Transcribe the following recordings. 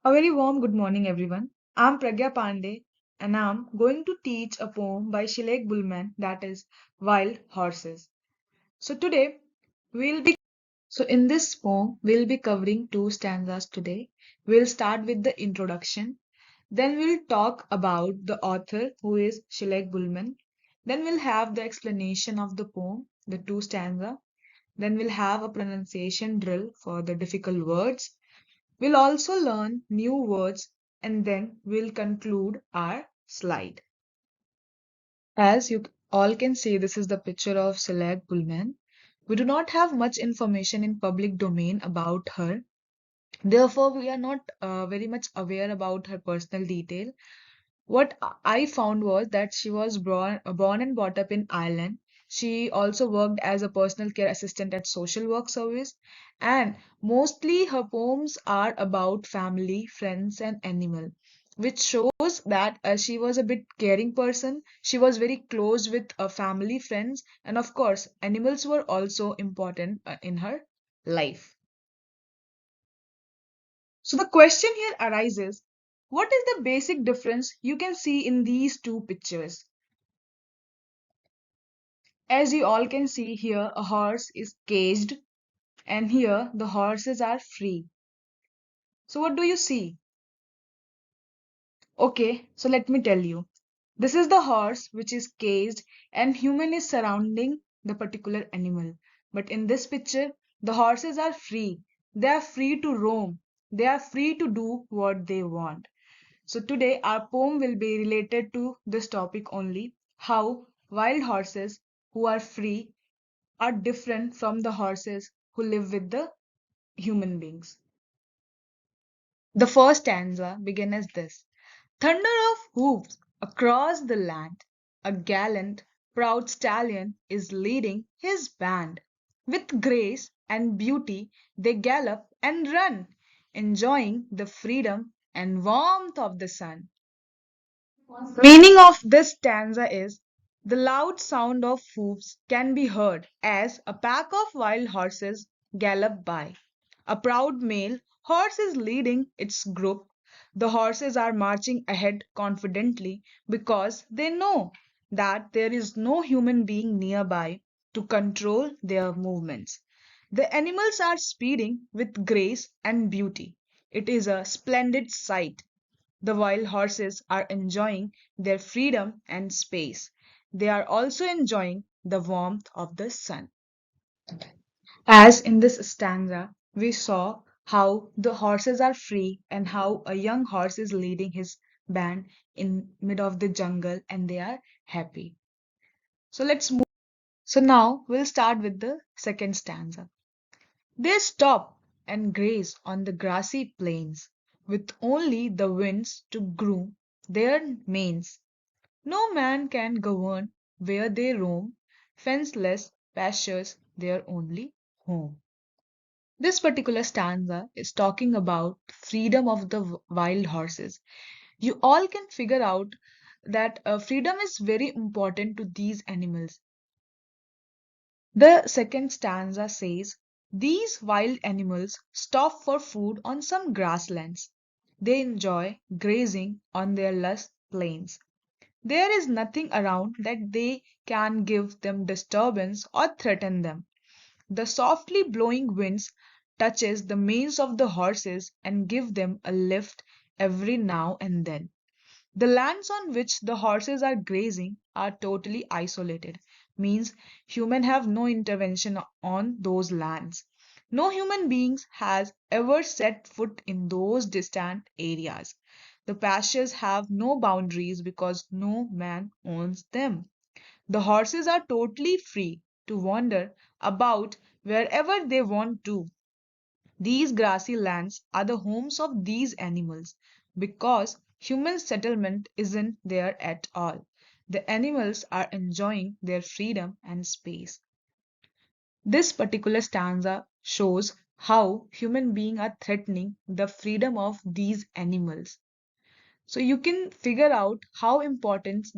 A very warm good morning, everyone. I'm Pragya Pandey, and I'm going to teach a poem by Shilek Bulman that is Wild Horses. So today we'll be so in this poem we'll be covering two stanzas today. We'll start with the introduction, then we'll talk about the author who is Shilek Bulman. Then we'll have the explanation of the poem, the two stanza. Then we'll have a pronunciation drill for the difficult words. We'll also learn new words and then we'll conclude our slide. As you all can see, this is the picture of Selek Pullman. We do not have much information in public domain about her. Therefore, we are not very much aware about her personal detail. What I found was that she was born and brought up in Ireland. She also worked as a personal care assistant at social work service, and mostly her poems are about family, friends, and animal, which shows that she was a bit caring person. She was very close with family, friends, and of course, animals were also important in her life. So the question here arises, what is the basic difference you can see in these two pictures? As you all can see here, a horse is caged and here the horses are free. So what do you see? Okay, so let me tell you. This is the horse which is caged and human is surrounding the particular animal. But in this picture, the horses are free. They are free to roam. They are free to do what they want. So today our poem will be related to this topic only, how wild horses who are free are different from the horses who live with the human beings. The first stanza begins as this. Thunder of hoofs across the land, a gallant, proud stallion is leading his band. With grace and beauty they gallop and run, enjoying the freedom and warmth of the sun. Meaning of this stanza is the loud sound of hoofs can be heard as a pack of wild horses gallop by. A proud male horse is leading its group. The horses are marching ahead confidently because they know that there is no human being nearby to control their movements. The animals are speeding with grace and beauty. It is a splendid sight. The wild horses are enjoying their freedom and space. They are also enjoying the warmth of the sun. As in this stanza, we saw how the horses are free and how a young horse is leading his band in mid of the jungle and they are happy. So let's move. So now we'll start with the second stanza. They stop and graze on the grassy plains with only the winds to groom their manes. No man can govern where they roam, fenceless pastures their only home. This particular stanza is talking about freedom of the wild horses. You all can figure out that freedom is very important to these animals. The second stanza says, these wild animals stop for food on some grasslands. They enjoy grazing on their lush plains. There is nothing around that they can give them disturbance or threaten them. The softly blowing winds touches the manes of the horses and give them a lift every now and then. The lands on which the horses are grazing are totally isolated, means humans have no intervention on those lands. No human beings has ever set foot in those distant areas. The pastures have no boundaries because no man owns them. The horses are totally free to wander about wherever they want to. These grassy lands are the homes of these animals because human settlement isn't there at all. The animals are enjoying their freedom and space. This particular stanza shows how human beings are threatening the freedom of these animals. So you can figure out how important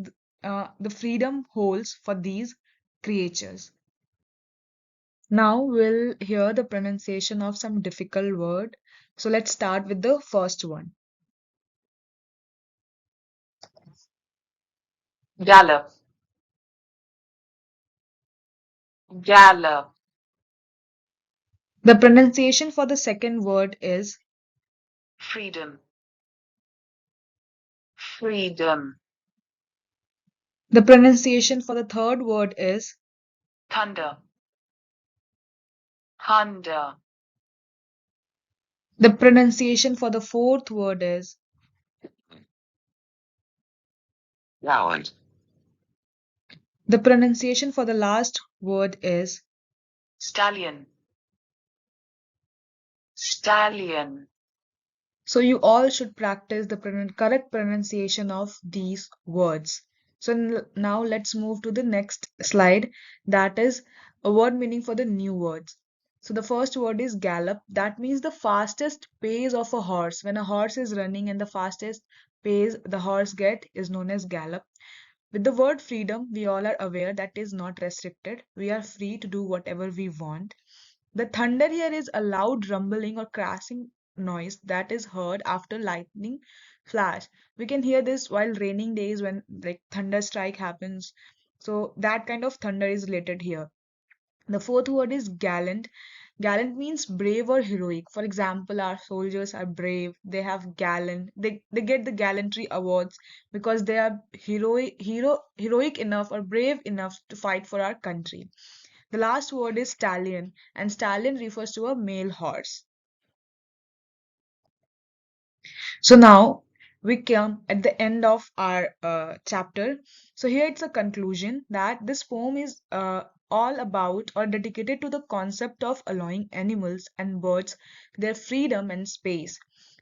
the freedom holds for these creatures. Now we'll hear the pronunciation of some difficult word. So let's start with the first one. Gallop, gallop, The pronunciation for the second word is freedom, freedom, the pronunciation for the third word is thunder, thunder, the pronunciation for the fourth word is loud, the pronunciation for the last word is. stallion, stallion. So you all should practice the correct pronunciation of these words. So now let's move to the next slide, that is a word meaning for the new words. So the first word is gallop. That means the fastest pace of a horse. When a horse is running and the fastest pace the horse get is known as gallop. With the word freedom, we all are aware that is not restricted. We are free to do whatever we want. The thunder here is a loud rumbling or crashing noise that is heard after lightning flash. We can hear this while raining days when like thunder strike happens. So that kind of thunder is related here. The fourth word is gallant. Gallant means brave or heroic. For example, our soldiers are brave. They have gallant. They get the gallantry awards because they are heroic enough or brave enough to fight for our country. The last word is stallion, and stallion refers to a male horse. So now we come at the end of our chapter. So here it's a conclusion that this poem is all about or dedicated to the concept of allowing animals and birds their freedom and space.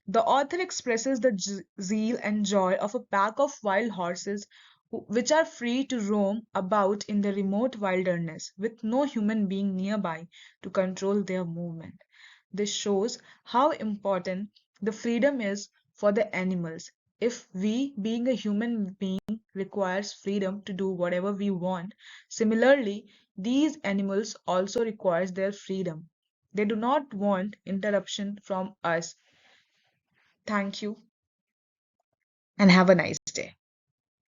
The author expresses the zeal and joy of a pack of wild horses which are free to roam about in the remote wilderness with no human being nearby to control their movement. This shows how important the freedom is for the animals. If we, being a human being, requires freedom to do whatever we want, similarly, these animals also requires their freedom. They do not want interruption from us. Thank you and have a nice day.